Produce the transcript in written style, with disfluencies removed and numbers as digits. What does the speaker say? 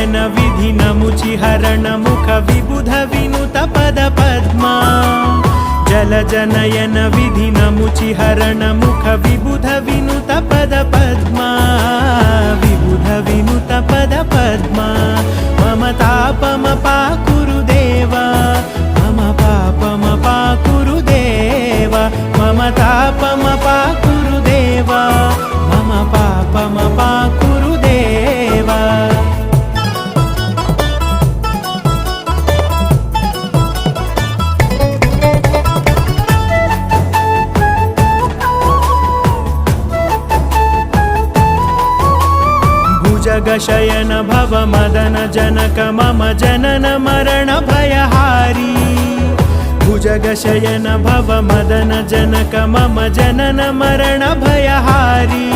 जनयन विधिनमुचिहरण मुख विबुध विनुत पद पद्मा जलजनयन विधिनमुचिहरण मुख विबुध विनुत पद पद्मा विबुध विनुत पद पद्मा मम तापमपाकुरु देवा मम पापमपाकुरु देवा मम तापमपाकुरु देवा मम पापमपाकुरु देवा भुजगशयन भव मदन जनक मम जनन मरण भयहारी भुजगशयन भव मदन जनक मम जनन मरण भयहारी।